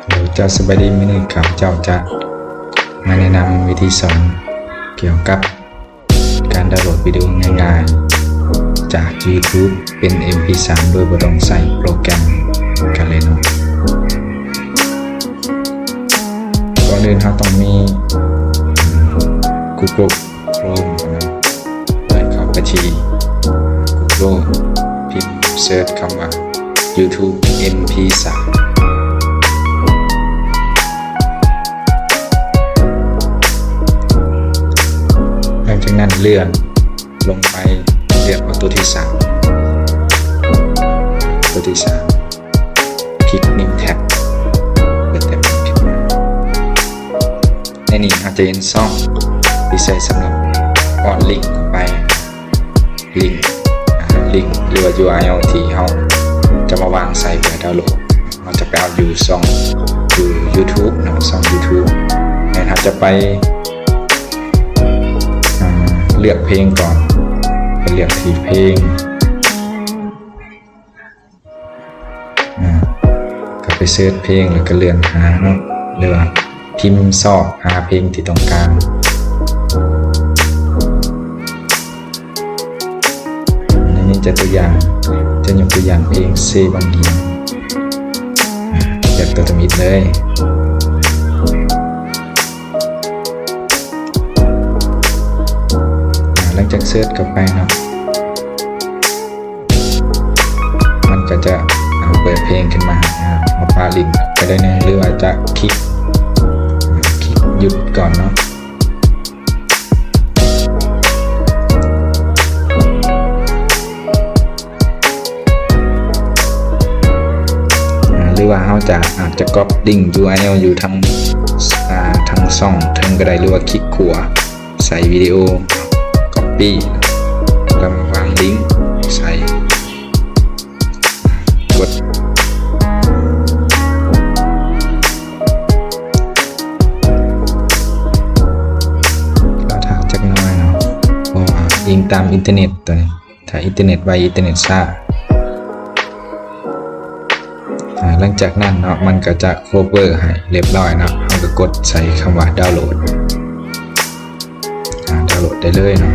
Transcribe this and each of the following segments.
เดี๋ยวจะสบายดีมื้อนี้ครับเจ้าจะมาแนะนำวิธีสอนเกี่ยวกับการดาวน์โหลดวิดีโอง่ายๆจาก YouTube เป็น MP3 โดยบ่ต้องใส่โปรแกรมกันเลยเนาะก่อนอื่นเราต้องมี Google Chrome นะเปิดเข้าไปที่ Google พิมพ์เสิร์ชคำว่า YouTube MP3หลังจากนั้นเลื่อนลงไปเลือกเอาตัวที่3คลิกนิวแท็บเปิดแต่คลิกในนี้อาจจะเห็นช่องที่ใช้สำหรับป้อนลิงก์เข้าไปลิงก์หรือว่า URL ที่เราจะมาวางใส่เพื่อดาวน์โหลดเราจะไปเอาอยู่ช่องอยู่ YouTube นะช่อง YouTube นะครับจะไปเลือกเพลงก่อนไปเลือกที่เพลงก็ไปเสิร์ชเพลงแล้วก็เลื่อนหาเนาะหรือว่าพิมพ์ซอกหาเพลงที่ต้องการในนี้จะตัวอย่างจะยกตัวอย่างเพลงเซบังเฮียนแบบตัวตมิดเลยหลังจากเสิร์ชกลับไปเนาะมันก็จะเปิดเพลงขึ้นมาเอาปาลิงก์ไปได้นะหรือว่าจะคลิกหยุดก่อนเนาะหรือว่าเราอาจจะก๊อปลิงก์ URL อยู่ทางช่องเทิงก็ได้หรือว่าคลิกขวาใส่วิดีโอ Copy แล้ววางลิงก์ใส่กดเราถามจักหน่อยเนาะเพราะว่ายิงตามอินเทอร์เน็ตตัวนี้ถ้าอินเทอร์เน็ตไวอินเทอร์เน็ตช้าหลังจากนั้นเนาะมันก็จะโคเวอร์ให้เรียบร้อยเนาะเราก็กดใส่คำว่าดาวน์โหลดได้เลยเนาะ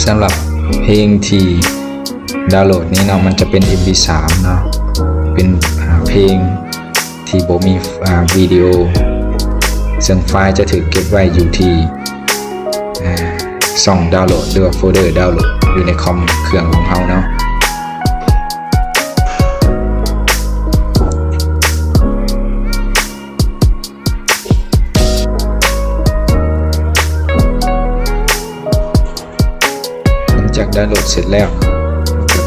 สำหรับเพลงที่ดาวน์โหลดนี้เนาะมันจะเป็น MP3 เนาะเป็นเพลงที่บ่มีวิดีโอซึ่งไฟล์จะถูกเก็บไว้อยู่ที่ช่องดาวน์โหลดหรือว่าโฟลเดอร์ดาวน์โหลดอยู่ในคอมเครื่องของเราเนาะจากดาวน์โหลดเสร็จแล้ว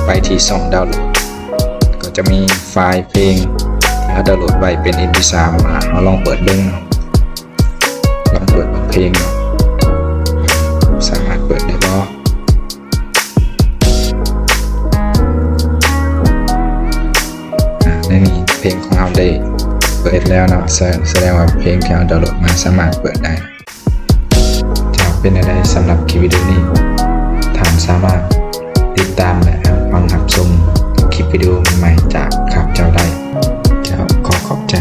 ไปที่ช่องดาวน์โหลดก็จะมีไฟล์เพลงที่เราดาวน์โหลดไว้เป็น MP3 เราลองเปิดเบิ่งลองเปิดเพลงสามารถเปิดได้บ่ในนี้เพลงของเราได้เปิดแล้วเนาะแสดงว่าเพลงที่เราดาวน์โหลดมาสามารถเปิดได้จะเป็นอะไรสำหรับคลิปวิดีโอนี้ท่านสามารถติดตามและฟังรับชมคลิปวิดีโอใหม่จากข้าพเจ้าได้ขอขอบใจ